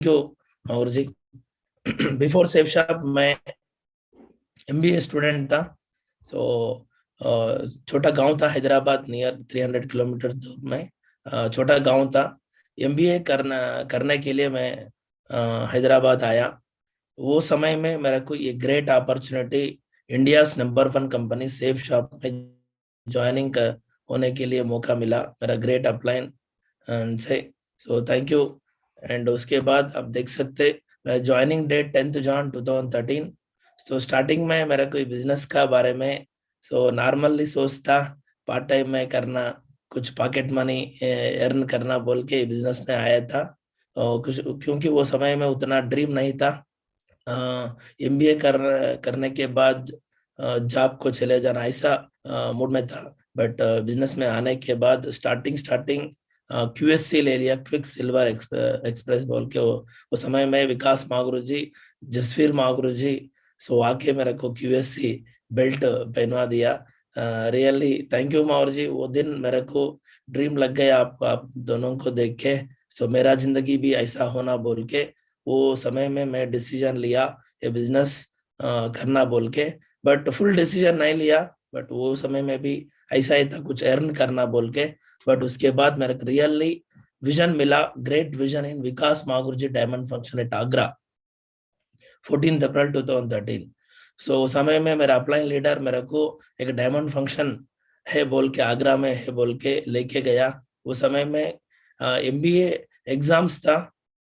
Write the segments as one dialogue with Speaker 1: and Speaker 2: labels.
Speaker 1: क्यों और जी। Before safe shop मैं एमबीए स्टूडेंट था। सो छोटा गांव था हैदराबाद नियर 300 किलोमीटर दूर में। छोटा गांव था। एमबीए करने के लिए मैं हैदराबाद आया। वो समय में मेरे को ये great opportunity India number 1 company safe Shop में ज्वाइनिंग होने के लिए मौका मिला। मेरा ग्रेट अपलाइन से सो थैंक यू। एंड उसके बाद आप देख सकते मैं joining date 10th Jan 2013। So starting में मेरा कोई बिजनेस का बारे में सो नॉर्मली सोचता पार्ट टाइम में करना, कुछ पॉकेट मनी अर्न करना बोल के बिजनेस में आया था। और कुछ क्योंकि वो समय में उतना ड्रीम नहीं था। एमबीए करने के बाद जॉब को चले जाना ऐसा मूड में था। बट बिजनेस में आने के बाद स्टार्टिंग क्यूएससी ले लिया, क्विक सिल्वर एक्सप्रेस बोल के। वो समय में विकास मागुरु जी, जसवीर मागुरु जी सो आके मेरे को क्यूएससी बेल्ट पहनवा दिया। रियली थैंक यू मावर जी। वो दिन मेरे को ड्रीम लग गया आप दोनों को देख के। सो मेरा जिंदगी भी ऐसा होना बोल के वो समय में मैं डिसीजन लिया ये बिजनेस करना बोल के। बट फुल डिसीजन नहीं लिया। बट वो समय में भी ऐसा ही था कुछ अर्न करना बोल के। बट उसके बाद मेरे को रियली विजन मिला, ग्रेट विजन इन विकास मागुर जी डायमंड फंक्शन एट आगरा 14 अप्रैल 2013। सो उस समय में मेरा अपलाइन लीडर मेरे को एक डायमंड फंक्शन है बोल के आगरा में है बोल के लेके गया। उस समय में एमबीए एग्जाम्स था।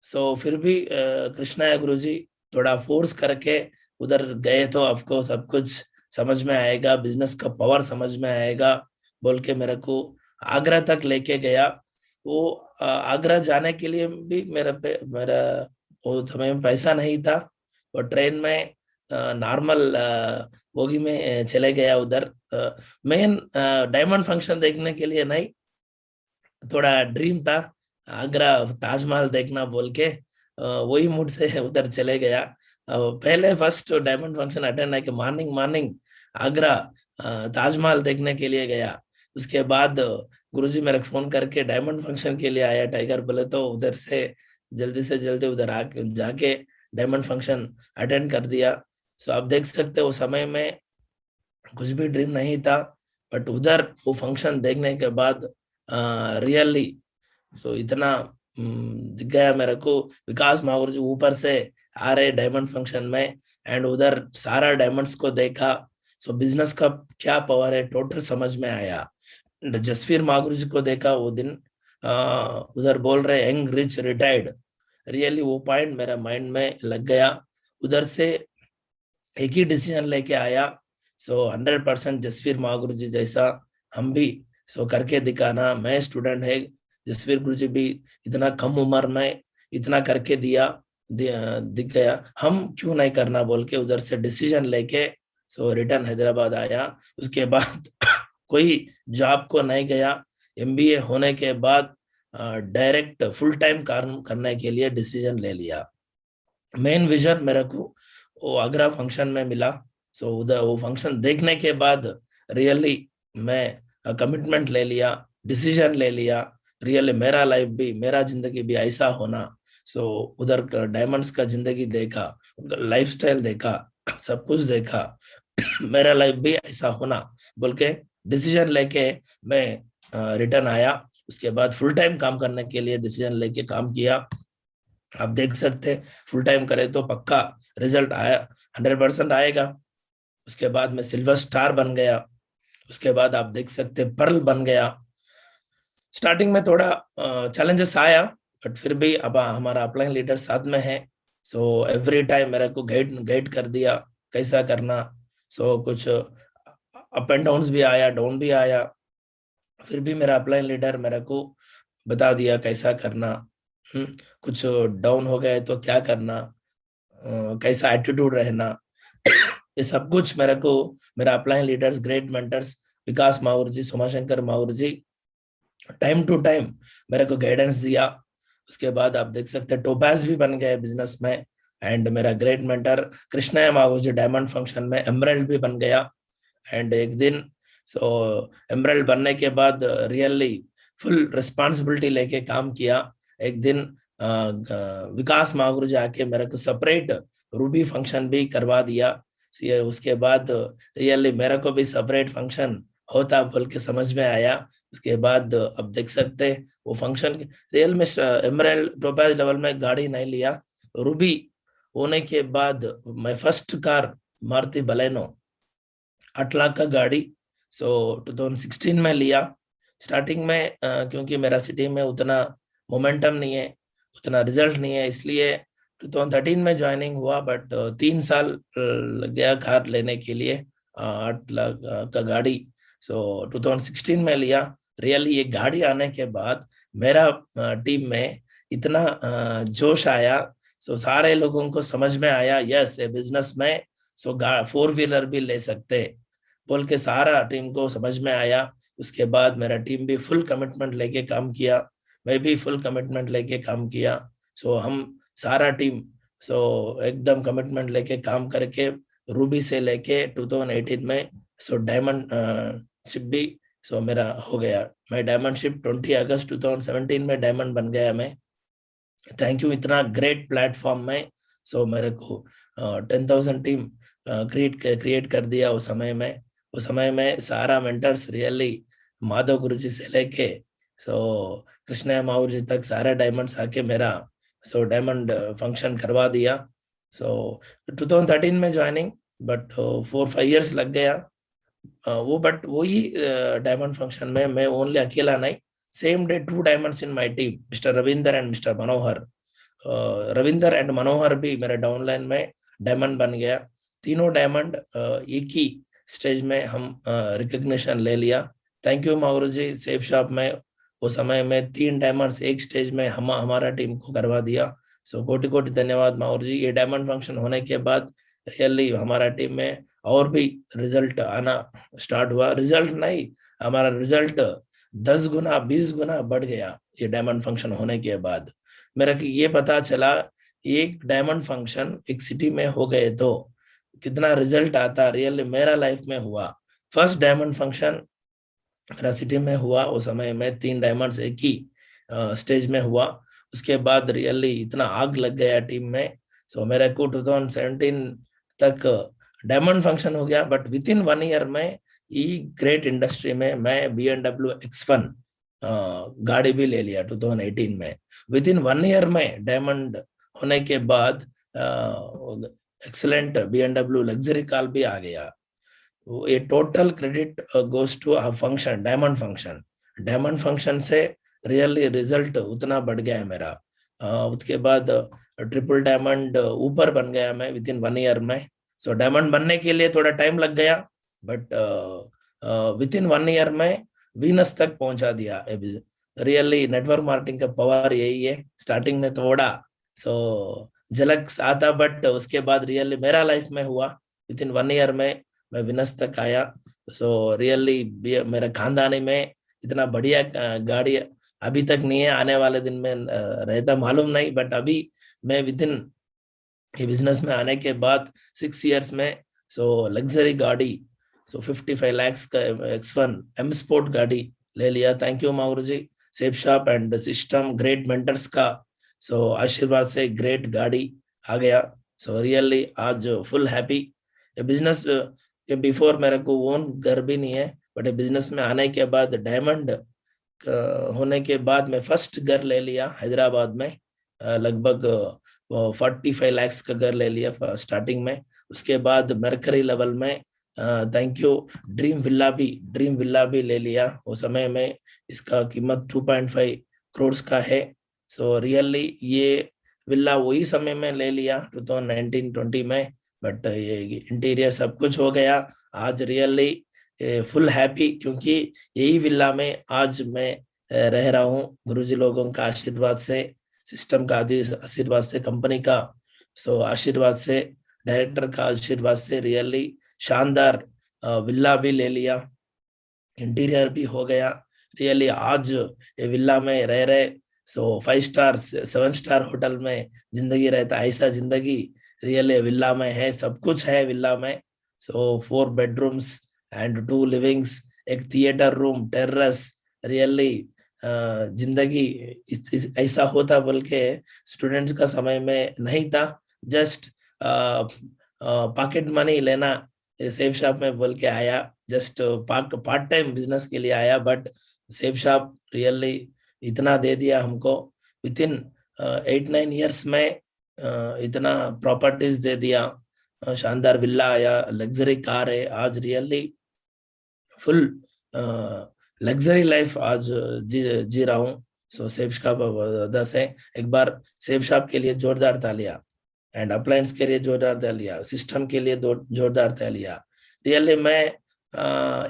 Speaker 1: सो फिर भी कृष्णा गुरु जी थोड़ा फोर्स करके उधर गए तो आपको सब कुछ समझ में आएगा, बिजनेस का पावर समझ में आएगा बोल के मेरे को आगरा तक लेके गया। वो आगरा जाने के लिए भी मेरा वो समय में पैसा नहीं था। और ट्रेन में नॉर्मल बोगी में चले गया उधर। मेन डायमंड फंक्शन देखने के लिए नहीं, थोड़ा ड्रीम था आगरा ताजमहल देखना बोल के। वही मूड से उधर चले गया। पहले फर्स्ट डायमंड फंक्शन अटेंड है कि मॉर्निंग मॉर्निंग आगरा ताजमहल देखने के लिए गया। उसके बाद गुरुजी मेरे को फोन करके डायमंड फंक्शन के लिए आया टाइगर, बोले तो उधर से जल्दी उधर आके जाके डायमंड फंक्शन अटेंड कर दिया। सो आप देख सकते हो समय में कुछ भी ड्रीम नहीं था। बट उधर वो फंक्शन देखने के बाद रियली सो इतना दिख गया मेरे को। विकास माहौर जो ऊपर से आ रहे डायमंड फंक्शन में एंड उधर सारा डायमंड्स को देखा। सो बिजनेस का क्या पावर है टोटल समझ में आया। जसवीर मागुरु जी को देखा वो दिन। उधर बोल रहे यंग रिच रिटायर्ड। रियली वो पॉइंट मेरा माइंड में लग गया। उधर से एक ही डिसीजन लेके आया। सो 100% जसवीर मागुरु जी जैसा हम भी सो करके दिखाना। मैं स्टूडेंट है, जसवीर गुरु जी भी इतना कम उम्र में इतना करके दिख गया, हम क्यों नहीं करना बोल के उधर से डिसीजन लेके सो रिटर्न हैदराबाद आया। उसके बाद कोई जॉब को नहीं गया। एमबीए होने के बाद डायरेक्ट फुल टाइम काम करने के लिए डिसीजन ले लिया। मेन विजन मेरे को वो आगरा फंक्शन में मिला। सो उधर वो फंक्शन देखने के बाद रियली मैं कमिटमेंट ले लिया, डिसीजन ले लिया। रियली मेरा लाइफ भी, मेरा जिंदगी भी ऐसा होना। सो उधर डायमंड्स का जिंदगी देखा, उनका लाइफस्टाइल देखा, सब कुछ देखा। मेरा लाइफ भी ऐसा होना बोल के डिसीजन लेके मैं रिटर्न आया। उसके बाद फुल टाइम काम करने के लिए डिसीजन लेके काम किया। आप देख सकते फुल टाइम करे तो पक्का रिजल्ट आया, 100% आएगा। उसके बाद मैं सिल्वर स्टार बन गया। उसके बाद आप देख सकते पर्ल बन गया। स्टार्टिंग में थोड़ा चैलेंजेस आया, बट फिर भी अब हमारा अपलाइन लीडर साथ में है। सो एवरी टाइम मेरे को गाइड कर दिया कैसा करना। सो कुछ अप एंड डाउन भी आया, डाउन भी आया, फिर भी मेरा अपलाइन लीडर मेरे को बता दिया कैसा करना। कुछ डाउन हो गए तो क्या करना, कैसा एटीट्यूड रहना, ये सब कुछ मेरे को मेरा upline leaders great mentors Vikas Mahur ji, सोमाशंकर Mahur ji time to time मेरे को गाइडेंस दिया। उसके बाद आप देख सकते हैं टोपाज भी बन गए बिजनेस में। एंड मेरा ग्रेट मेंटर कृष्णा माहूर जी डायमंड फंक्शन में एमराल्ड भी बन गया। एंड एक दिन सो एमराल्ड बनने के बाद रियली फुल रिस्पॉन्सिबिलिटी लेके काम किया। एक दिन विकास मागुर जाके मेरे को सेपरेट रूबी फंक्शन भी करवा दिया। उसके बाद रियली मेरे को भी सेपरेट फंक्शन होता बोल के समझ में आया। उसके बाद अब देख सकते वो फंक्शन रियल में एमराल्ड टोपाज लेवल में गाड़ी नहीं लिया। रूबी होने के बाद मैं first car Maruti Baleno 8 lakh का गाड़ी 2016 में लिया। स्टार्टिंग में क्योंकि मेरा सिटी में उतना मोमेंटम नहीं है, उतना रिजल्ट नहीं है, इसलिए 2013 में ज्वाइनिंग हुआ। बट 3 साल लग गया कार लेने के लिए, 8 लाख का गाड़ी 2016 में लिया। रियली ये गाड़ी आने के बाद मेरा टीम में इतना जोश आया। सारे लोगों को समझ में आया यस ये बिजनेस में 4 व्हीलर भी ले सकते बोल के सारा टीम को समझ में आया। उसके बाद मेरा टीम भी फुल कमिटमेंट लेके काम किया, मैं भी फुल कमिटमेंट लेके काम किया। हम सारा टीम एकदम कमिटमेंट लेके काम करके रूबी से लेके 2018 में डायमंड शिप भी मेरा हो गया। मैं डायमंड शिप 20 अगस्त 2017 में डायमंड बन गया मैं। थैंक यू इतना ग्रेट प्लेटफॉर्म में मेरे को 10,000 टीम क्रिएट कर दिया उस समय में सारा मेंटर्स रियली माधव गुरु जी से लेके कृष्णा माऊर जी तक सारे डायमंड्स आके मेरा डायमंड फंक्शन करवा दिया। 2013 में ज्वाइनिंग बट 4-5 इयर्स लग गया बट वही डायमंड फंक्शन में मैं ओनली अकेला नहीं, same day 2 diamonds in my team, mister Ravinder and mister Manohar. Ravinder and Manohar भी मेरे डाउनलाइन में डायमंड बन गया। तीनों डायमंड एक ही स्टेज में हम रिकग्निशन ले लिया। Thank you Mauru ji. Safe Shop में वो समय में 3 डायमंड्स एक स्टेज में हमारा टीम को करवा दिया। कोटि कोटि धन्यवाद माउरू जी। ये डायमंड फंक्शन होने के बाद रियली हमारा टीम में और भी रिजल्ट आना स्टार्ट हुआ। रिजल्ट नहीं, हमारा रिजल्ट 10 गुना 20 गुना बढ़ गया ये डायमंड फंक्शन होने के बाद। मेरा ये पता चला एक डायमंड फंक्शन एक सिटी में हो गए तो कितना रिजल्ट आता। रियली मेरा लाइफ में हुआ फर्स्ट डायमंड फंक्शन मेरा सिटी में हुआ। उस समय में 3 डायमंड्स एक ही स्टेज में हुआ। उसके बाद रियली इतना आग लग गया टीम में। मेरे को 2017 तक डायमंड फंक्शन हो गया। बट विद इन 1 ईयर में ई ग्रेट इंडस्ट्री में मैं BMW X1 गाड़ी भी ले लिया 2018 में। विद इन 1 ईयर में डायमंड होने के बाद एक्सलेंट BMW लग्जरी कार भी आ गया। ये total credit goes to function diamond function से रियली रिजल्ट उतना बढ़ गया है मेरा। उसके बाद ट्रिपल डायमंड ऊपर बन गया मैं विद इन 1 ईयर में। डायमंड बनने के लिए थोड़ा टाइम लग गया बट विद इन 1 ईयर में वीनस तक पहुंचा दिया। रियली नेटवर्क मार्केटिंग का पावर यही है। स्टार्टिंग में थोड़ा झलक आता बट उसके बाद रियली मेरा लाइफ में हुआ विद इन 1 ईयर में मैं विनस तक आया। रियली मेरा खानदानी में इतना बढ़िया गाड़ी अभी तक नहीं है। आने वाले दिन में रहता मालूम नहीं बट अभी मैं विद इन ये बिजनेस में आने के बाद 6 इयर्स में लग्जरी गाड़ी 55 lakhs का X1 M स्पोर्ट गाड़ी ले लिया। Thank you Mauru ji. Safe Shop and system great mentors का आशीर्वाद से ग्रेट गाड़ी आ गया। रियली आज फुल हैप्पी। बिजनेस के बिफोर मेरे को ओन घर भी नहीं है बट बिजनेस में आने के बाद डायमंड होने के बाद मैं फर्स्ट घर ले लिया हैदराबाद में। लगभग 45 lakhs का घर ले लिया स्टार्टिंग में। उसके बाद मरकरी लेवल में थैंक यू ड्रीम विला भी ले लिया। वो समय में इसका कीमत 2.5 करोड़ का है। रियली ये विला वही समय में ले लिया 2019-20 में बट ये इंटीरियर सब कुछ हो गया। आज रियली फुल हैप्पी क्योंकि यही विला में आज मैं रह रहा हूँ गुरुजी लोगों का आशीर्वाद से, सिस्टम का आशीर्वाद से, कंपनी का आशीर्वाद से, डायरेक्टर का आशीर्वाद से रियली शानदार विला भी ले लिया, इंटीरियर भी हो गया। रियली आज ये विला में रह रहे 5 स्टार 7 स्टार होटल में जिंदगी रहता ऐसा जिंदगी रियली विला में है। सब कुछ है विला में। 4 बेडरूम्स एंड 2 लिविंग्स, एक थिएटर रूम, टेरेस, रियली जिंदगी ऐसा होता बोल के स्टूडेंट्स का समय में नहीं था। जस्ट पॉकेट मनी लेना सेब शॉप में बोल के आया, जस्ट पार्ट टाइम बिजनेस के लिए आया, बट सेब शॉप रियली इतना दे दिया हमको। विद इन 8-9 years में इतना प्रॉपर्टीज दे दिया, शानदार विला आया, लग्जरी कार है, आज रियली फुल लग्जरी लाइफ आज जी रहा हूँ। सो सेब शॉप वजह से एक बार सेब शॉप के लिए जोरदार तालियां, एंड अप्लायंस के लिए जोरदार तालियां, सिस्टम के लिए जोरदार तालियां। रियली मैं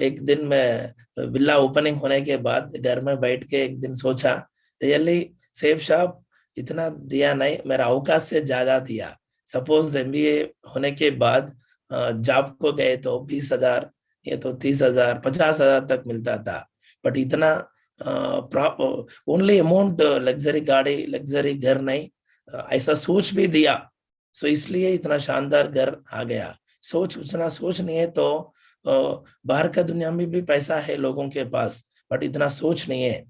Speaker 1: एक दिन मैं विला ओपनिंग होने के बाद घर में बैठ के एक दिन सोचा, रियली सेब शॉप इतना दिया नहीं, मेरा अवकाश से ज्यादा दिया। सपोज एमबीए होने के बाद जॉब को गए तो 20,000, ये तो 30,000 50,000 तक मिलता था, बट इतना ओनली अमाउंट लग्जरी गाड़ी लग्जरी घर नहीं, ऐसा सोच भी दिया। सो इसलिए इतना शानदार घर आ गया। सोच उतना सोच नहीं है तो बाहर का दुनिया में भी पैसा है लोगों के पास, बट इतना सोच नहीं है।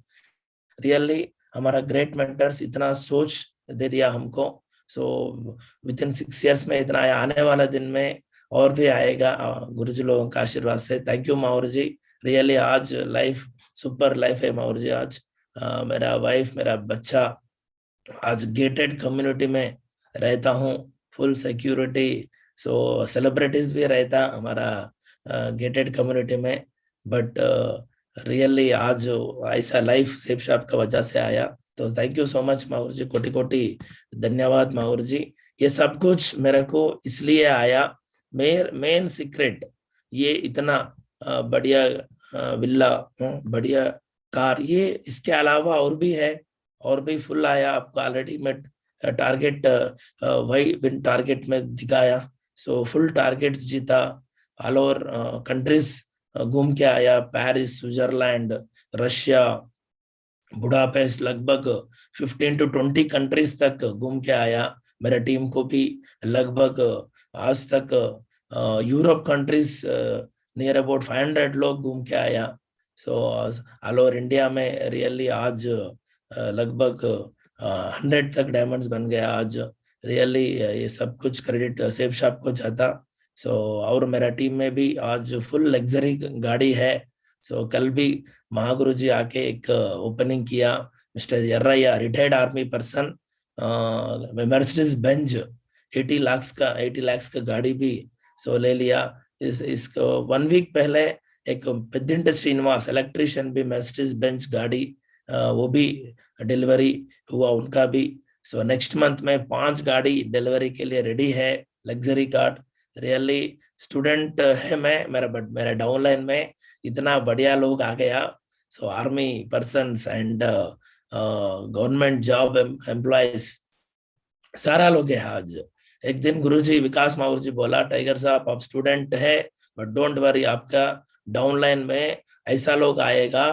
Speaker 1: रियली हमारा ग्रेट मेंटर्स इतना सोच दे दिया हमको। सो विद इन 6 years में इतना आया, आने वाला दिन में और भी आएगा गुरुजी लोगों का आशीर्वाद से। Thank you Mahaur ji. Really आज लाइफ सुपर लाइफ है माहौर जी। आज मेरा वाइफ मेरा बच्चा आज गेटेड कम्युनिटी में रहता हूँ, फुल सिक्योरिटी। सो सेलिब्रिटीज भी रहता हमारा गेटेड कम्युनिटी में, बट रियली आज ऐसा लाइफ सेब शॉप का वजह से आया। तो thank you so much Mahaur ji, कोटि कोटि धन्यवाद माहौर जी। ये सब कुछ मेरे को इसलिए आया, मेन सीक्रेट ये इतना बढ़िया विला, बढ़िया कार, ये इसके अलावा और भी है, और भी फुल आया। आपको ऑलरेडी मैं टारगेट वही विन टारगेट में दिखाया। सो फुल टारगेट जीता, ऑल ओवर कंट्रीज घूम के आया, पेरिस, स्विट्जरलैंड, रशिया, बुडापेस्ट, लगभग 15 to 20 कंट्रीज तक घूम के आया। मेरे टीम को भी लगभग आज तक यूरोप कंट्रीज नियर अबाउट 500 लोग घूम के आया। सो ऑल ओवर इंडिया में रियली आज लगभग 100 तक डायमंड्स बन गया आज। रियली ये सब कुछ क्रेडिट सेब शॉप को जाता। सो और मेरा टीम में भी आज फुल लग्जरी गाड़ी है। सो कल भी महागुरु जी आके एक ओपनिंग किया, mister Yarrayya, retired army person, Mercedes Benz 80 lakhs का गाड़ी भी सो ले लिया। इसको 1 week पहले एक पेद्दिंटी श्रीनिवास इलेक्ट्रिशियन भी मर्सिडीज बेंज गाड़ी वो भी डिलीवरी हुआ उनका भी। सो नेक्स्ट मंथ में 5 गाड़ी डिलीवरी के लिए रेडी है, लग्जरी कार। रियली स्टूडेंट है मैं, मेरा डाउनलाइन में इतना बढ़िया लोग आ गया। So army persons and government job employees सारा लोग है आज। एक दिन गुरुजी विकास माहौर जी बोला, टाइगर साहब आप स्टूडेंट है बट डोंट वरी, आपका डाउनलाइन में ऐसा लोग आएगा,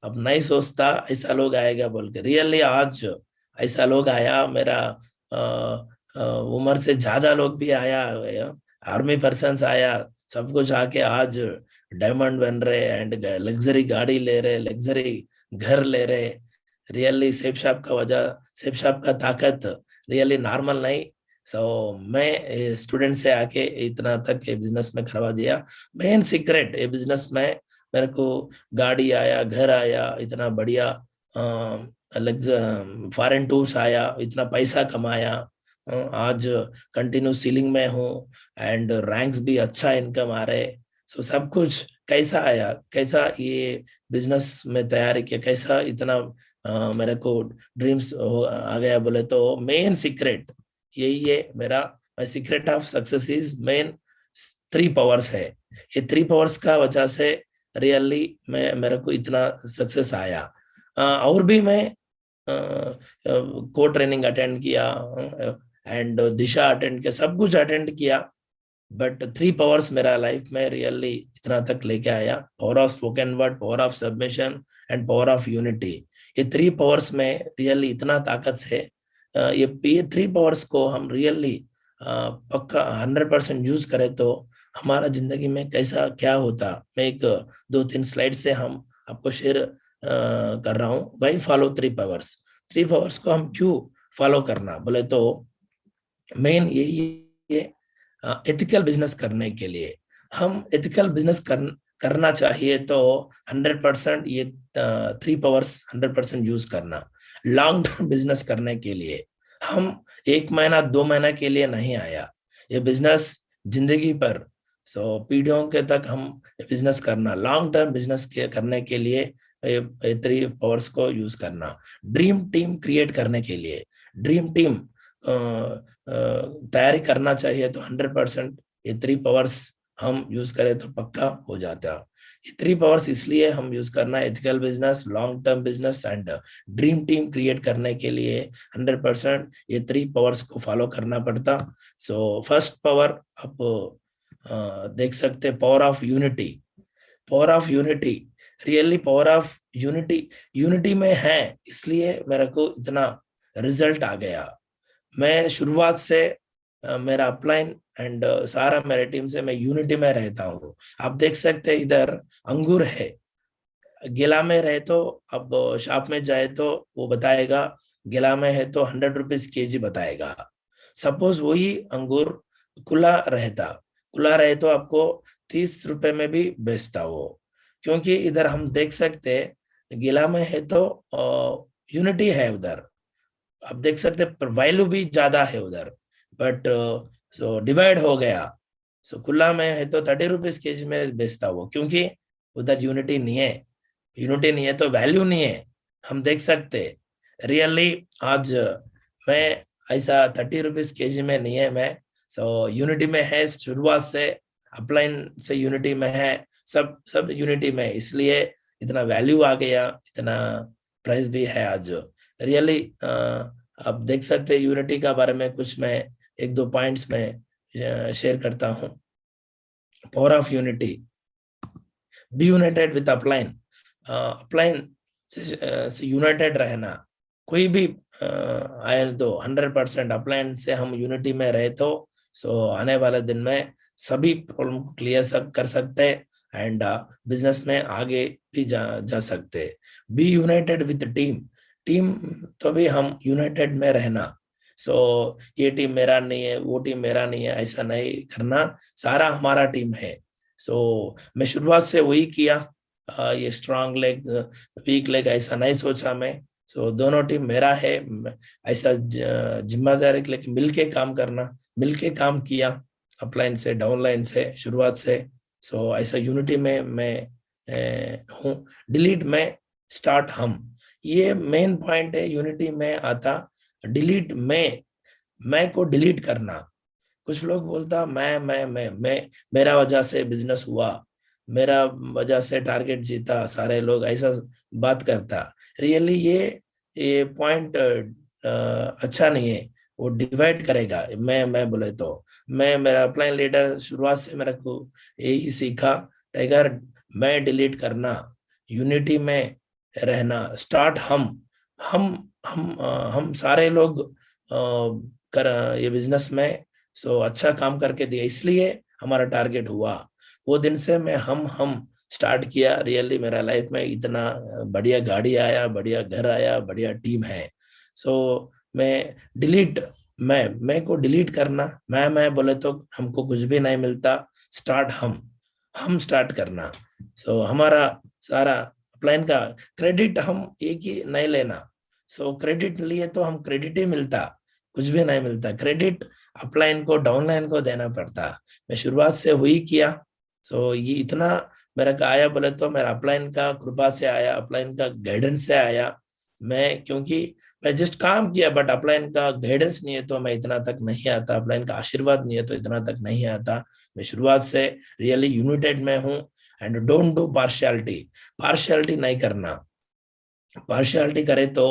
Speaker 1: अब नहीं सोचता ऐसा लोग आएगा बोल के। रियली आज ऐसा लोग आया, मेरा उम्र से ज्यादा लोग भी आया, आर्मी पर्सन्स आया, सब कुछ आके आज डायमंड बन रहे एंड लग्जरी गाड़ी ले रहे, लग्जरी घर ले रहे। रियली सेब शॉप का वजह, सेब शॉप का ताकत रियली नॉर्मल नहीं। सो मैं स्टूडेंट से आके इतना तक ये बिजनेस में करवा दिया। मेन सीक्रेट ये बिजनेस में मेरे को गाड़ी आया, घर आया, इतना बढ़िया फॉरेन टूर्स आया, इतना पैसा कमाया, आज कंटिन्यू सीलिंग में हूँ एंड रैंक्स भी अच्छा इनकम आ रहे। सो सब कुछ कैसा आया, कैसा ये बिजनेस में तैयारी किया, कैसा इतना मेरे को ड्रीम्स आ गया बोले तो मेन सीक्रेट यही है मेरा। My secret of success is main 3 powers है। ये 3 पावर्स का वजह से रियली मैं मेरे को इतना सक्सेस आया। और भी मैं को ट्रेनिंग अटेंड किया एंड दिशा अटेंड किया, सब कुछ अटेंड किया, बट 3 पावर्स मेरा लाइफ में रियली इतना तक लेके आया। Power of spoken word, power of submission and power of unity. ये 3 पावर्स में रियली इतना ताकत है। ये 3 पावर्स को हम रियली पक्का 100% यूज करें तो हमारा जिंदगी में कैसा क्या होता, मैं एक 2-3 स्लाइड से हम आपको शेयर कर रहा हूँ। Y follow 3 powers? 3 पावर्स को हम क्यों फॉलो करना बोले तो मेन यही है, एथिकल बिजनेस करने के लिए। हम एथिकल बिजनेस करना चाहिए तो 100% ये 3 पावर्स 100% यूज करना। लॉन्ग टर्म बिजनेस करने के लिए हम 1 महीना 2 महीना के लिए नहीं आया, ये बिजनेस जिंदगी पर, सो पीढ़ियों के तक हम बिजनेस करना, लॉन्ग टर्म बिजनेस करने के लिए ये 3 पावर्स को यूज करना। ड्रीम टीम क्रिएट करने के लिए, ड्रीम टीम तैयारी करना चाहिए तो 100% ये 3 पावर्स हम यूज करें तो पक्का हो जाता है। ये 3 पावर्स इसलिए हम यूज करना, ethical business, long term business and dream team create करने के लिए 100% ये 3 पावर्स को फॉलो करना पड़ता। सो फर्स्ट पावर आप देख सकते, power of unity. Power of unity, really power of unity, unity में है इसलिए मेरे को इतना रिजल्ट आ गया। मैं शुरुआत से मेरा अपलाइन एंड सारा मेरे टीम से मैं यूनिटी में रहता हूँ। आप देख सकते हैं इधर अंगूर है, गिला में रहे तो अब शॉप में जाए तो वो बताएगा गिला में है तो 100 रुपीज केजी बताएगा। सपोज वही अंगूर खुला रहे तो आपको 30 रुपए में भी बेचता वो। क्योंकि इधर हम देख सकते गिला में है तो यूनिटी है उधर, आप देख सकते वैल्यू भी ज्यादा है उधर, बट सो डिवाइड हो गया। सो खुला में है तो 30 रुपीज केजी में बेचता वो, क्योंकि उधर यूनिटी नहीं है। यूनिटी नहीं है तो वैल्यू नहीं है। हम देख सकते रियली आज मैं ऐसा 30 रुपीज केजी में नहीं है मैं, सो यूनिटी में है शुरुआत से, अपलाइन से यूनिटी में है, सब सब यूनिटी में, इसलिए इतना वैल्यू आ गया, इतना प्राइस भी है आज। रियली आप देख सकते हैं यूनिटी का बारे में कुछ मैं 1-2 पॉइंट्स में शेयर करता हूँ। Power of unity, be united with upline, upline से यूनाइटेड रहना। कोई भी आए तो 100% अपलाइन से हम यूनिटी में रहे तो सो आने वाले दिन में सभी प्रॉब्लम को क्लियर कर सकते हैं एंड बिजनेस में आगे भी जा सकते। Be united with team, team तो भी हम यूनाइटेड में रहना। सो ये टीम मेरा नहीं है, वो टीम मेरा नहीं है, ऐसा नहीं करना, सारा हमारा टीम है। सो मैं शुरुआत से वही किया, ये स्ट्रांग लेग वीक लेग ऐसा नहीं सोचा मैं। सो दोनों टीम मेरा है, ऐसा जिम्मेदारी लेके मिलके काम करना, मिलके काम किया अपलाइन से डाउनलाइन से शुरुआत से। सो ऐसा यूनिटी में मैं हूँ। डिलीट में स्टार्ट हम, ये मेन पॉइंट है यूनिटी में आता। डिलीट मैं को डिलीट करना। कुछ लोग बोलता मैं मेरा वजह से बिजनेस हुआ, मेरा वजह से टारगेट जीता, सारे लोग ऐसा बात करता। रियली ये पॉइंट अच्छा नहीं है, वो डिवाइड करेगा। मैं बोले तो मैं मेरा अपलाइन लीडर शुरुआत से मेरे को यही सीखा, टाइगर मैं डिलीट करना, यूनिटी में रहना, स्टार्ट हम सारे लोग कर ये बिजनेस में सो अच्छा काम करके दिया, इसलिए हमारा टारगेट हुआ। वो दिन से मैं हम स्टार्ट किया। रियली मेरा लाइफ में इतना बढ़िया गाड़ी आया, बढ़िया घर आया, बढ़िया टीम है। सो मैं डिलीट, मैं को डिलीट करना, मैं बोले तो हमको कुछ भी नहीं मिलता। स्टार्ट हम स्टार्ट करना। सो हमारा सारा प्लान का क्रेडिट हम एक ही नहीं लेना। सो क्रेडिट लिए तो हम क्रेडिट ही मिलता, कुछ भी नहीं मिलता। क्रेडिट अपलाइन को डाउनलाइन को देना पड़ता। मैं शुरुआत से वही किया। सो ये इतना मेरा का आया बोले तो मेरा अपलाइन का कृपा से आया, अपलाइन का गाइडेंस से आया। मैं क्योंकि मैं जस्ट काम किया, बट अपलाइन का गाइडेंस नहीं है तो मैं इतना तक नहीं आता, अपलाइन का आशीर्वाद नहीं है तो इतना तक नहीं आता। मैं शुरुआत से रियली यूनाइटेड में हूँ and don't do partiality, partiality नहीं करना। पार्शियलिटी करे तो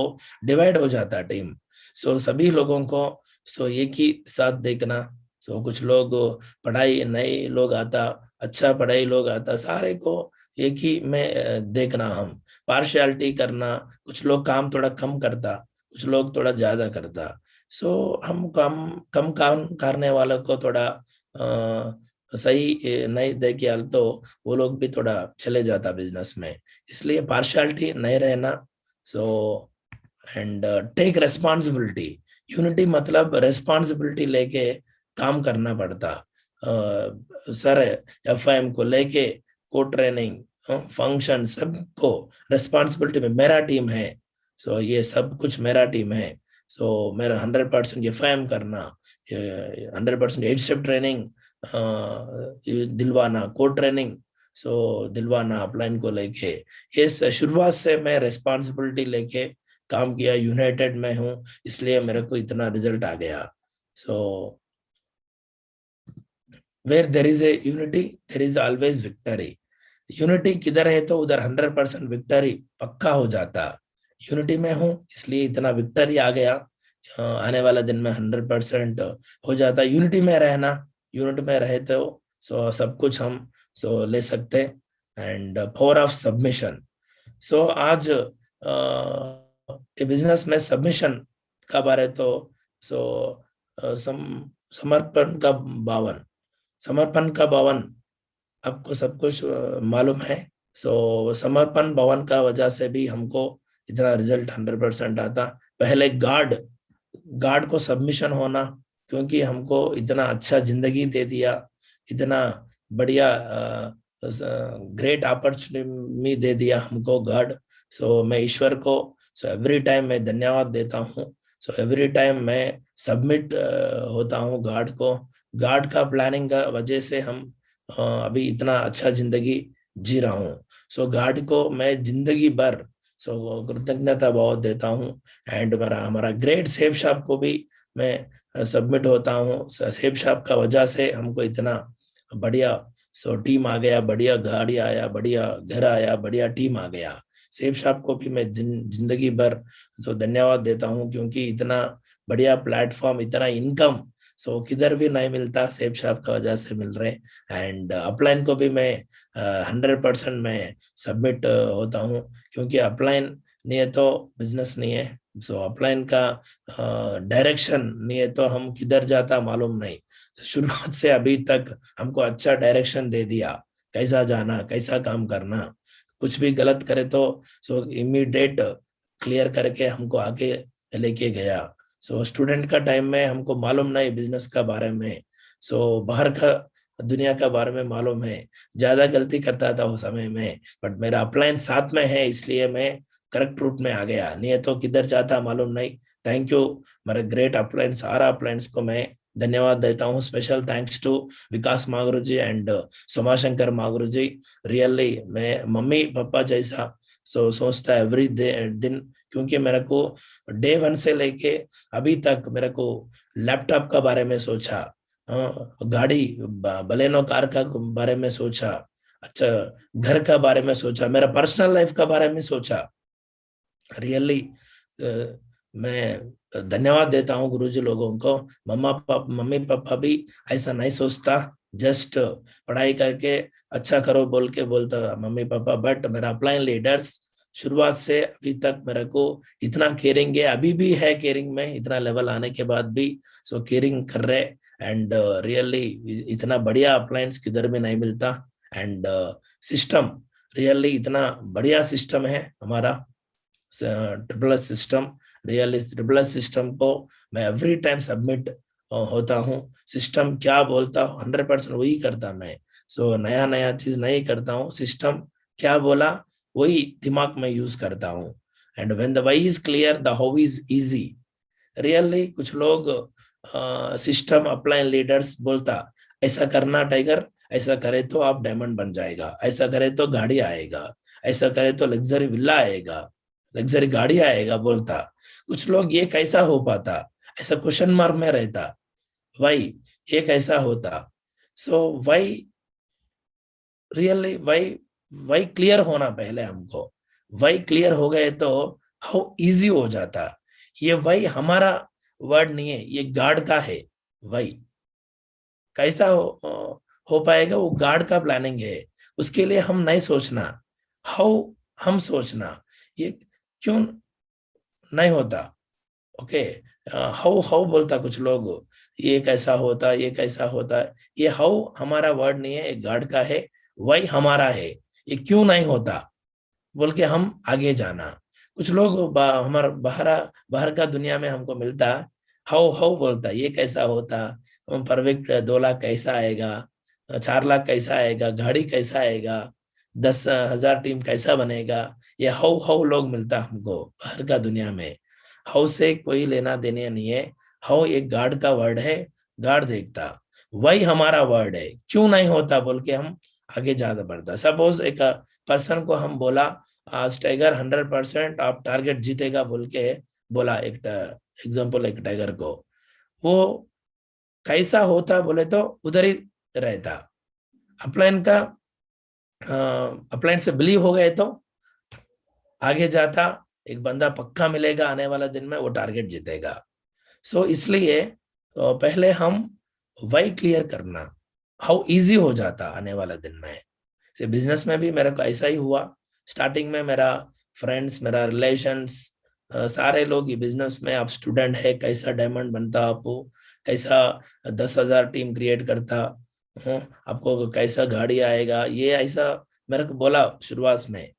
Speaker 1: डिवाइड हो जाता टीम। सो सभी लोगों को सो एक ही साथ देखना। सो कुछ लोग पढ़ाई नए लोग आता, अच्छा पढ़ाई लोग आता, सारे को एक ही में देखना। हम पार्शियलिटी करना, कुछ लोग काम थोड़ा कम करता, कुछ लोग थोड़ा ज्यादा करता। सो हम कम कम काम करने वालों को थोड़ा सही नहीं दे के तो वो लोग भी थोड़ा चले जाता बिजनेस में। इसलिए पार्शियलिटी नहीं रहना। So and take responsibility. Unity मतलब रेस्पॉन्सिबिलिटी लेके काम करना पड़ता। सर एफआईएम को लेके को ट्रेनिंग फंक्शन सबको रेस्पॉन्सिबिलिटी में मेरा टीम है। सो ये सब कुछ मेरा टीम है। सो मेरा 100% एफआईएम करना, 100% 8 स्टेप ट्रेनिंग दिलवाना, को ट्रेनिंग सो दिलवाना अपलाइन को लेके। ये शुरुआत से मैं रेस्पॉन्सिबिलिटी लेके काम किया, यूनाइटेड में हूँ, इसलिए मेरे को इतना रिजल्ट आ गया। So where there is a unity there is always victory. Unity किधर है तो उधर 100% विक्टरी पक्का हो जाता। यूनिटी में हूँ इसलिए इतना विक्टरी आ गया। आने वाला दिन में 100% हो जाता। यूनिटी में रहना, यूनिटी में रहे तो सो सब कुछ हम सो ले सकते। And power of submission. So आज बिजनेस में सबमिशन का बारे तो सो समर्पण का भावन, समर्पण का भावन आपको सब कुछ मालूम है। सो समर्पण भवन का वजह से भी हमको इतना रिजल्ट 100% आता। पहले गार्ड गार्ड को सबमिशन होना, क्योंकि हमको इतना अच्छा जिंदगी दे दिया, इतना बढ़िया ग्रेट अपॉर्चुनिटी दे दिया हमको गॉड। सो मैं ईश्वर को सो एवरी टाइम मैं धन्यवाद देता हूँ। सो एवरी टाइम मैं सबमिट होता हूँ गॉड को। गॉड का प्लानिंग का वजह से हम अभी इतना अच्छा जिंदगी जी रहा हूँ। सो गॉड को मैं जिंदगी भर सो कृतज्ञता बहुत देता हूँ। एंड मेरा हमारा ग्रेट सेफ शॉप को भी मैं सबमिट होता हूँ। सेफ शॉप का वजह से हमको इतना बढ़िया सो टीम आ गया, बढ़िया गाड़ी आया, बढ़िया घर आया, बढ़िया टीम आ गया। सेफ शॉप को भी मैं जिंदगी भर सो धन्यवाद देता हूँ, क्योंकि इतना बढ़िया प्लेटफॉर्म, इतना इनकम सो किधर भी नहीं मिलता, सेफ शॉप का वजह से मिल रहे। एंड अपलाइन को भी मैं 100% मैं सबमिट होता हूँ, क्योंकि अपलाइन नहीं है तो बिजनेस नहीं है। सो अपलाइन का डायरेक्शन नहीं है तो हम किधर जाता मालूम नहीं। शुरुआत से अभी तक हमको अच्छा डायरेक्शन दे दिया, कैसा जाना, कैसा काम करना। कुछ भी गलत करे तो सो इमीडिएट क्लियर करके हमको आगे लेके गया। सो स्टूडेंट का टाइम में हमको मालूम नहीं बिजनेस का बारे में, सो बाहर का दुनिया का बारे में मालूम है, ज्यादा गलती करता था उस समय में। बट मेरा अपलाइन साथ में है इसलिए मैं करेक्ट रूट में आ गया, नहीं तो किधर जाता मालूम नहीं। थैंक यू मेरे ग्रेट अपलाइन, सारा अपलाइंस को मैं धन्यवाद देता हूँ। Special thanks to Vikas Maguru ji and Somashankar Maguru ji. Really मैं मम्मी पापा जैसा सोचता एवरी दिन, क्योंकि मेरे को डे वन से लेके अभी तक मेरे को लैपटॉप का बारे में सोचा, गाड़ी बलेनो कार का बारे में सोचा, अच्छा घर का बारे में सोचा, मेरा पर्सनल लाइफ का बारे में सोचा। रियली मैं धन्यवाद देता हूँ गुरुजी लोगों को। मम्मी पापा भी ऐसा नहीं सोचता, जस्ट पढ़ाई करके अच्छा करो बोल के बोलता मम्मी पापा। बट मेरा अपलाइन लीडर्स शुरुआत से अभी तक मेरे को इतना केयरिंग है, अभी भी है केयरिंग में, इतना लेवल आने के बाद भी सो केयरिंग कर रहे। एंड रियली इतना बढ़िया अप्लायंस किधर भी नहीं मिलता। एंड सिस्टम रियली इतना बढ़िया सिस्टम है हमारा triple S system. Real triple S system को मैं एवरी टाइम सबमिट होता हूँ। सिस्टम क्या बोलता हूँ 100% वही करता मैं। सो नया नया चीज नहीं करता हूँ, सिस्टम क्या बोला वही दिमाग में यूज करता हूँ। And when the why is clear the how is easy. Really कुछ लोग सिस्टम अपलाइन लीडर्स बोलता ऐसा करना टाइगर, ऐसा करे तो आप डायमंड बन जाएगा, ऐसा करे तो गाड़ी आएगा, ऐसा करे तो लग्जरी विला आएगा, लग्जरी गाड़ी आएगा बोलता। कुछ लोग ये कैसा हो पाता, ऐसा क्वेश्चन मार्क में रहता, वाई ये कैसा होता। सो वाई रियली वाई क्लियर होना पहले हमको। वाई क्लियर हो गए तो हाउ इजी हो जाता। ये वाई हमारा वर्ड नहीं है, ये गॉड का है। वाई कैसा हो पाएगा वो गॉड का प्लानिंग है। उसके लिए हम नहीं सोचना, हाउ हम सोचना, ये क्यों नहीं होता। ओके हाउ हाउ बोलता कुछ लोग, ये कैसा होता, ये कैसा होता है। ये हाउ हमारा वर्ड नहीं है, एक गॉड का है। वही हमारा है, ये क्यों नहीं होता बोल के हम आगे जाना। कुछ लोग हमारा बाहर बाहर का दुनिया में हमको मिलता, हाउ हाउ बोलता, ये कैसा होता, परफेक्ट 2 लाख कैसा आएगा, 4 लाख कैसा आएगा, गाड़ी कैसा आएगा, 10,000 टीम कैसा बनेगा। ये हाउ हाउ लोग मिलता हमको बाहर का दुनिया में। हाउ से कोई लेना देने नहीं है। हाउ एक गॉड का वर्ड है, गॉड देखता, वही हमारा वर्ड है, क्यों नहीं होता बोल के हम आगे ज्यादा बढ़ता। सपोज एक पर्सन को हम बोला, आज टाइगर 100% आप टारगेट जीतेगा बोल के बोला, एक एग्जांपल, एक टाइगर को, वो कैसा होता बोले तो उधर ही रहता। अपलाइन का अपलाइन से बिलीव हो गए तो आगे जाता, एक बंदा पक्का मिलेगा आने वाला दिन में, वो टारगेट जीतेगा। सो इसलिए पहले हम वाई क्लियर करना, हाउ इजी हो जाता आने वाला दिन में। से बिजनेस में भी मेरे को ऐसा ही हुआ। स्टार्टिंग में मेरा फ्रेंड्स, मेरा रिलेशंस, सारे लोग ये बिजनेस में, आप स्टूडेंट है, कैसा डायमंड बनता, आपको कैसा 10,000 टीम क्रिएट करता, आपको कैसा गाड़ी आएगा, ये ऐसा मेरे को बोला शुरुआत में।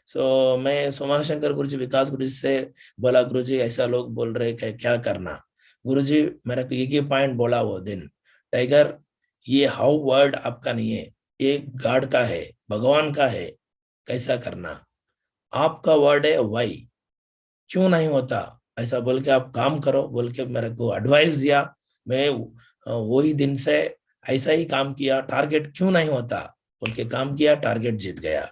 Speaker 1: सो मैं सोमा शंकर गुरुजी, विकास गुरुजी से बोला, गुरुजी ऐसा लोग बोल रहे क्या करना। गुरुजी मेरे को एक ही पॉइंट बोला वो दिन, टाइगर ये हाउ वर्ड आपका नहीं है, ये गॉड का है, भगवान का है, कैसा करना। आपका वर्ड है वाई, क्यों नहीं होता ऐसा बोल के आप काम करो बोल के मेरे को एडवाइस दिया। मैं वही दिन से ऐसा ही काम किया, टारगेट क्यों नहीं होता बोल के काम किया, टारगेट जीत गया।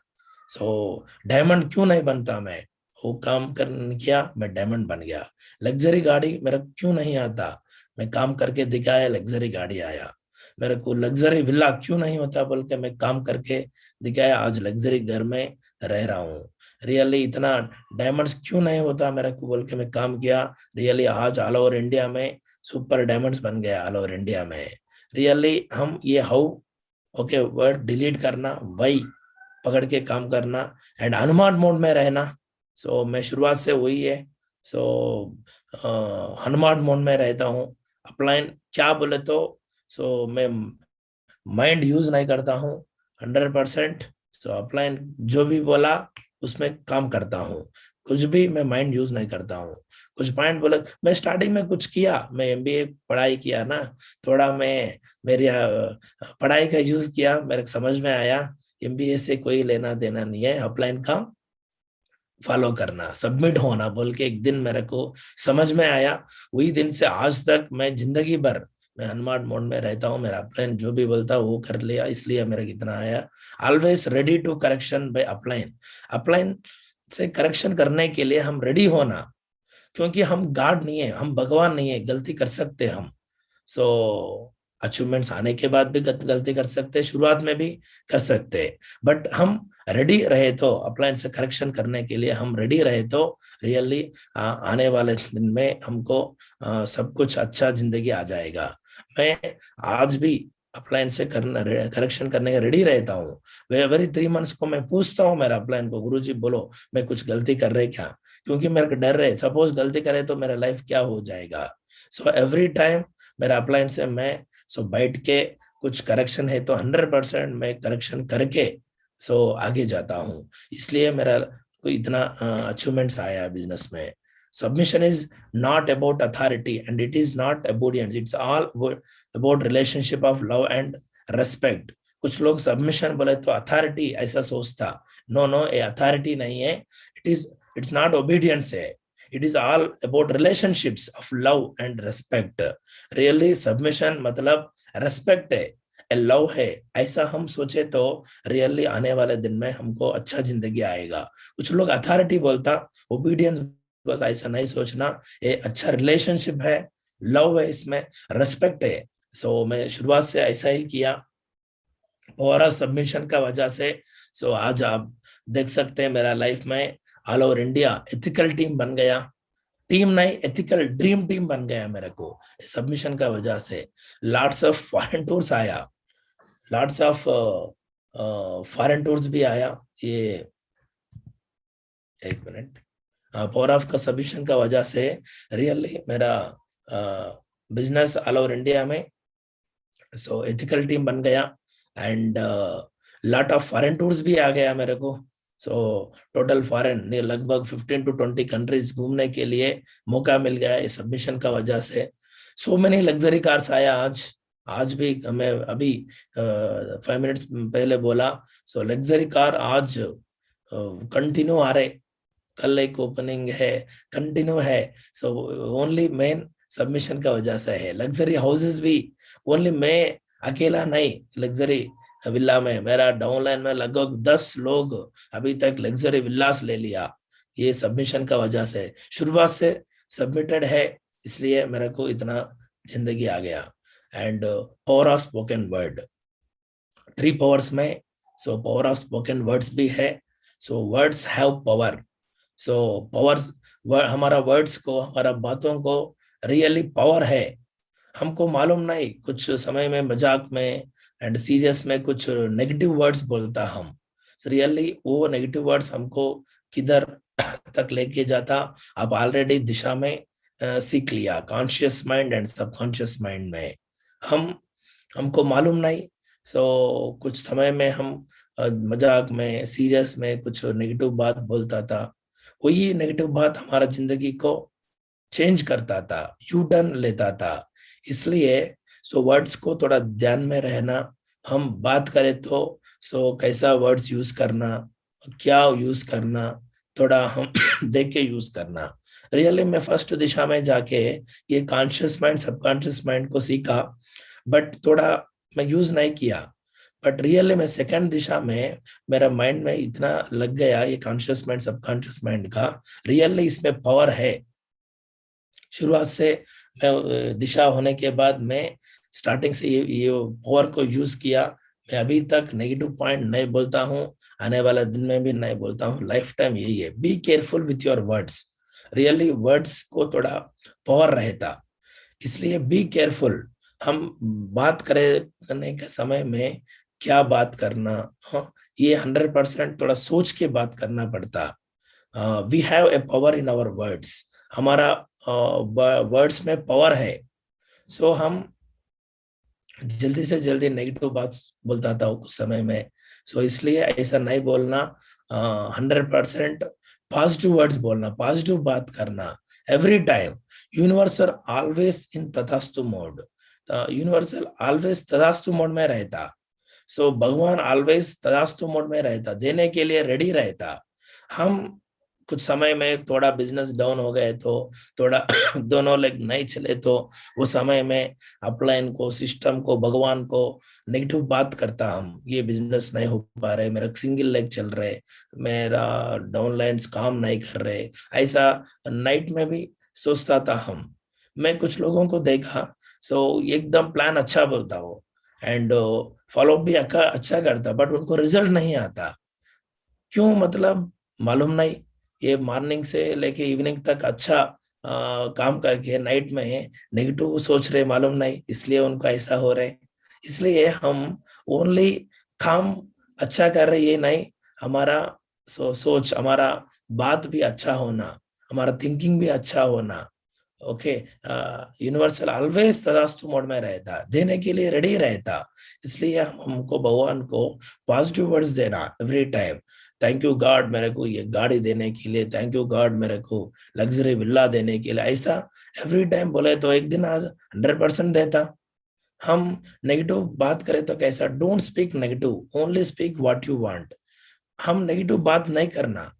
Speaker 1: सो डायमंड क्यों नहीं बनता, मैं वो काम कर किया, मैं डायमंड बन गया। लग्जरी गाड़ी मेरा क्यों नहीं आता, मैं काम करके दिखाया, लग्जरी गाड़ी आया। मेरे को लग्जरी विला क्यों नहीं होता बोल के मैं काम करके दिखाया, आज लग्जरी घर में रह रहा हूँ। रियली इतना डायमंड्स क्यों नहीं होता मेरे को बोल के मैं काम किया, रियली आज ऑल ओवर इंडिया में सुपर डायमंड्स बन गया ऑल ओवर इंडिया में। रियली हम ये हाउ, ओके, वर्ड डिलीट करना, वही पकड़ के काम करना, एंड हनुमान मोड में रहना। सो मैं शुरुआत से वही है। सो हनुमान मोड में रहता हूँ। अपलाइन क्या बोले तो, सो मैं माइंड यूज नहीं करता हूँ 100%। सो अपलाइन जो भी बोला उसमें काम करता हूँ, कुछ भी मैं माइंड यूज नहीं करता हूँ। कुछ पॉइंट बोले, मैं स्टार्टिंग में कुछ किया, मैं एमबीए पढ़ाई किया ना, थोड़ा मैं मेरी पढ़ाई का यूज किया, मेरे को समझ में आया एमबीए से कोई लेना देना नहीं है, अपलाइन का फॉलो करना, सबमिट होना बोल के एक दिन मेरे को समझ में आया। वही दिन से आज तक मैं जिंदगी भर मैं हनुमान मोड में रहता हूँ। मेरा अपलाइन जो भी बोलता वो कर लिया, इसलिए मेरा कितना आया। Always ready to correction by upline. Upline से करेक्शन करने के लिए हम रेडी होना, क्योंकि हम गॉड नहीं है, हम भगवान नहीं है, गलती कर सकते हम। सो अचीवमेंट्स आने के बाद भी गलती कर सकते हैं, शुरुआत में भी कर सकते हैं, बट हम रेडी रहे तो अपलाइन से करेक्शन करने के लिए हम रेडी रहे तो रियली आने वाले दिन में हमको सब कुछ अच्छा जिंदगी आ जाएगा। मैं आज भी अपलाइन से करना करेक्शन करने का रेडी रहता हूँ। वे एवरी 3 मंथ्स को मैं पूछता हूँ मेरा अपलाइन को, गुरुजी बोलो मैं कुछ गलती कर रहे क्या, क्योंकि मेरे को डर है, सपोज गलती करे तो मेरा लाइफ क्या हो जाएगा। सो एवरी टाइम मेरा अपलाइन से मैं बैठ के कुछ करेक्शन है तो 100% मैं करेक्शन करके आगे जाता हूँ। इसलिए मेरा कोई इतना अचीवमेंट्स आया बिजनेस में। Submission is not about authority and it is not obedience, it's all about relationship of love and respect. कुछ लोग सबमिशन बोले तो अथॉरिटी ऐसा सोचता, नो नो, ये अथॉरिटी नहीं है, इट्स नॉट ओबीडियंस है, it is all about relationships of love and respect। really submission मतलब respect है, love है, ऐसा हम सोचे तो रियली आने वाले दिन में हमको अच्छा जिंदगी आएगा। कुछ लोग अथॉरिटी बोलता, ओबीडियंस बोलता, ऐसा नहीं सोचना, ये अच्छा रिलेशनशिप है, लव है, इसमें रेस्पेक्ट है। मैं शुरुआत से ऐसा ही किया और सबमिशन का वजह से आज आप देख सकते हैं मेरा लाइफ में all over India ethical team बन गया। टीम नहीं, एथिकल ड्रीम टीम बन गया मेरे को सबमिशन का वजह से। लॉट्स ऑफ फॉरेन टूर्स आया, लॉट्स ऑफ फॉरेन टूर्स भी आया। ये एक मिनट, पावर ऑफ का सबमिशन का वजह से रियली मेरा बिजनेस ऑल ओवर इंडिया में। सो एथिकल टीम बन गया and lot of foreign tours भी आ गया मेरे को। सो टोटल फॉरेन लगभग 15 to 20 कंट्रीज घूमने के लिए मौका मिल गया इस सबमिशन का वजह से। सो मैनी लग्जरी कार्स आया आज। आज भी मैं अभी 5 मिनट्स पहले बोला। सो लग्जरी कार आज कंटिन्यू आ रहे। कल एक ओपनिंग है, कंटिन्यू है। सो ओनली मेन सबमिशन का वजह से है। लग्जरी हाउसेस भी ओनली मैं अकेला नहीं। लग्जरी विला में मेरा डाउनलाइन में लगभग 10 लोग अभी तक लग्जरी विलास ले लिया, ये सबमिशन का वजह से। शुरुआत से सबमिटेड है, इसलिए मेरे को इतना जिंदगी आ गया। And power of spoken word 3 powers में। So power of spoken words भी है। So words have power. So powers, हमारा वर्ड्स को, हमारा बातों को रियली पावर है। हमको मालूम नहीं, कुछ समय में मजाक में एंड सीरियस में कुछ नेगेटिव वर्ड्स बोलता हम। रियली वो नेगेटिव वर्ड्स हमको किधर तक लेके जाता, आप ऑलरेडी दिशा में सीख लिया, conscious mind and subconscious mind में। हम हमको मालूम नहीं। सो कुछ समय में हम मजाक में, सीरियस में कुछ नेगेटिव बात बोलता था। वही नेगेटिव बात हमारा जिंदगी को चेंज करता था, यू टर्न लेता था। इसलिए सो वर्ड्स को थोड़ा ध्यान में रहना। हम बात करें तो सो कैसा वर्ड्स यूज करना, क्या यूज करना, थोड़ा हम देख के यूज करना। रियली मैं फर्स्ट दिशा में जाके ये कॉन्शियस माइंड सबकॉन्शियस माइंड को सीखा, बट थोड़ा मैं यूज नहीं किया। बट रियली मैं सेकंड दिशा में मेरा माइंड में इतना लग गया ये कॉन्शियस माइंड सबकॉन्शियस माइंड का, रियली इसमें पावर है। शुरुआत से मैं दिशा होने के बाद मैं स्टार्टिंग से ये पावर को यूज किया। मैं अभी तक नेगेटिव पॉइंट नहीं बोलता हूँ, आने वाला दिन में भी नहीं बोलता हूँ। लाइफ टाइम यही है, be careful with your words. Really words को थोड़ा पावर रहता, इसलिए बी केयरफुल। हम बात करने के समय में क्या बात करना, हाँ, ये 100% थोड़ा सोच के बात करना पड़ता। We have a power in our words. हमारा वर्ड्स में पावर है। सो हम जल्दी से जल्दी नेगेटिव बात बोलता था उस समय में। सो इसलिए ऐसा नहीं बोलना, 100% पॉजिटिव वर्ड्स बोलना, पॉजिटिव बात करना every time. Universal always in तथास्तु मोड। यूनिवर्सल ऑलवेज तथास्तु मोड में रहता। सो भगवान ऑलवेज तथास्तु मोड में रहता, देने के लिए रेडी रहता। हम कुछ समय में थोड़ा बिजनेस डाउन हो गए तो, थोड़ा दोनों लेग नहीं चले तो वो समय में अपलाइन को, सिस्टम को, भगवान को नेगेटिव बात करता हम, ये बिजनेस नहीं हो पा रहे, मेरा सिंगल लेग चल रहे, मेरा डाउनलाइंस काम नहीं कर रहे, ऐसा नाइट में भी सोचता था हम। मैं कुछ लोगों को देखा, सो एकदम प्लान अच्छा बोलता हो एंड फॉलो भी अच्छा करता, बट उनको रिजल्ट नहीं आता। क्यों? मतलब मालूम नहीं। ये मॉर्निंग से लेके इवनिंग तक अच्छा काम करके नाइट में नेगेटिव सोच रहे, मालूम नहीं, इसलिए उनको ऐसा हो रहे। इसलिए हम ओनली काम अच्छा कर रहे ये नहीं, हमारा सोच, हमारा बात भी अच्छा होना, हमारा थिंकिंग भी अच्छा होना। ओके, यूनिवर्सल ऑलवेज तथास्तु मोड में रहता, देने के लिए रेडी रहता। इसलिए हमको भगवान को पॉजिटिव वर्ड्स देना every time. Thank you God मेरे को ये गाड़ी देने के लिए, थैंक यू गॉड मेरे को लग्जरी विला देने के लिए, ऐसा एवरी टाइम बोले तो एक दिन आज 100% देता। हम नेगेटिव बात करें तो कैसा? Don't speak negative, only speak what you want. हम नेगेटिव बात नहीं करना,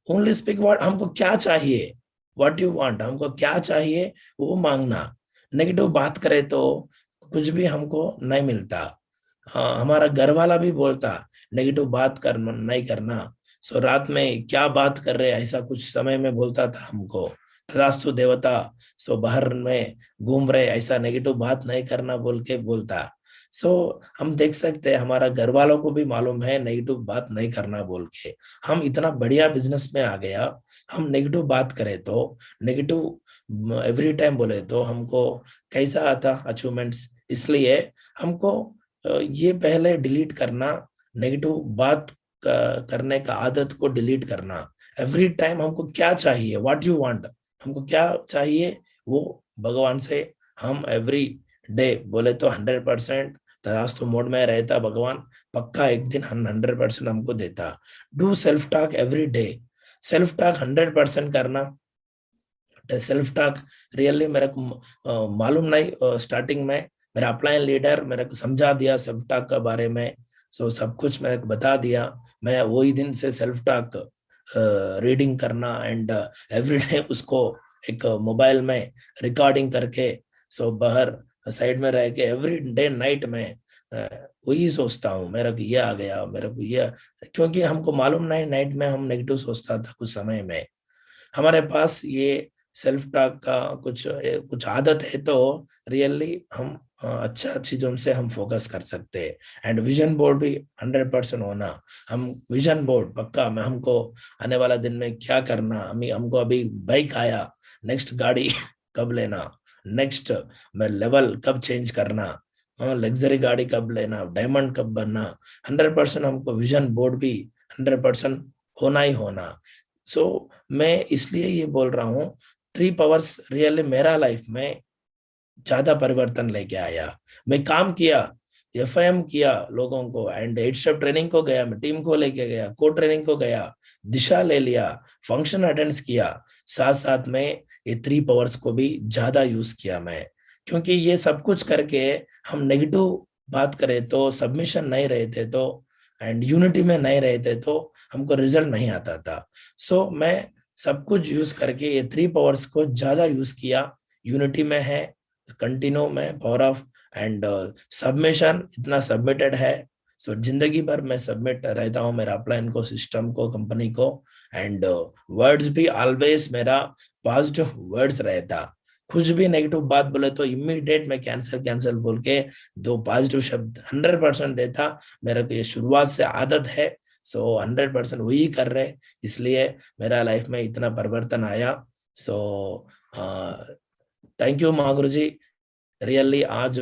Speaker 1: ओनली स्पीक व्हाट हमको क्या चाहिए, व्हाट यू वांट, हमको क्या चाहिए वो मांगना। नेगेटिव बात करे तो कुछ भी हमको नहीं मिलता। हमारा घर वाला भी बोलता नेगेटिव बात करना नहीं करना। सो रात में क्या बात कर रहे ऐसा कुछ समय में बोलता था हमको, तथास्तु देवता। सो बाहर में घूम रहे, ऐसा नेगेटिव बात नहीं करना बोल के बोलता। सो हम देख सकते हैं हमारा घर वालों को भी मालूम है नेगेटिव बात नहीं करना बोल के। हम इतना बढ़िया बिजनेस में आ गया, हम नेगेटिव बात करें तो, नेगेटिव एवरी टाइम बोले तो हमको कैसा आता अचीवमेंट्स। इसलिए हमको ये पहले डिलीट करना, नेगेटिव बात करने का आदत को डिलीट करना। एवरी टाइम हमको क्या चाहिए, व्हाट यू वांट, हमको क्या चाहिए वो भगवान से हम एवरी डे बोले तो 100% तथास्तु मोड में रहता भगवान, पक्का एक दिन 100% हमको देता। Do self talk every day, self talk 100% करना। सेल्फ टॉक रियली मेरे को मालूम नहीं, स्टार्टिंग में मेरा अपलाइन लीडर मेरे को समझा दिया सेल्फ टॉक के बारे में, सो सब कुछ मेरे को बता दिया। मैं वही दिन से सेल्फ टॉक रीडिंग करना एंड एवरीडे उसको एक मोबाइल में रिकॉर्डिंग करके, सो बाहर साइड में रह के एवरी डे नाइट में वही सोचता हूँ, मेरा को ये आ गया, मेरे को ये, क्योंकि हमको मालूम नहीं नाइट में हम नेगेटिव सोचता था कुछ समय में। हमारे पास ये सेल्फ टॉक का कुछ आदत है तो रियली हम अच्छा चीजों से हम फोकस कर सकते हैं। एंड विजन बोर्ड भी 100% होना, हम विजन बोर्ड पक्का में हमको आने वाला दिन में क्या करना, हमको अभी बाइक आया, नेक्स्ट गाड़ी कब लेना, नेक्स्ट मैं लेवल कब चेंज करना, लग्जरी गाड़ी कब लेना, डायमंड कब बनना, 100% हमको विजन बोर्ड भी 100% होना ही होना। सो मैं इसलिए ये बोल रहा हूँ, 3 पावर्स रियली मेरा लाइफ में ज्यादा परिवर्तन लेके आया। मैं काम किया, एफआईएम किया लोगों को, एंड 8 स्टेप ट्रेनिंग को गया, मैं टीम को लेके गया, को ट्रेनिंग को गया, दिशा ले लिया, फंक्शन अटेंड किया, साथ साथ में ये 3 पावर्स को भी ज्यादा यूज किया मैं। क्योंकि ये सब कुछ करके हम नेगेटिव बात करें तो सबमिशन नहीं रहते तो एंड यूनिटी में नहीं रहते तो हमको रिजल्ट नहीं आता था। सो मैं सब कुछ यूज करके ये 3 पावर्स को ज्यादा यूज किया। यूनिटी में है, कंटिन्यू में पावर ऑफ, एंड सबमिशन इतना सबमिटेड है, सो जिंदगी भर मैं सबमिट रहता हूँ मेरा अपलाइन को, सिस्टम को, कंपनी को। एंड वर्ड्स भी ऑलवेज मेरा पॉजिटिव वर्ड्स रहता। कुछ भी नेगेटिव बात बोले तो इमीडिएट मैं कैंसिल कैंसिल बोल के 2 पॉजिटिव शब्द 100% देता। मेरा तो ये शुरुआत से आदत है, सो 100% वही कर रहे, इसलिए मेरा लाइफ में इतना परिवर्तन आया। So thank you Mahaguru ji, really आज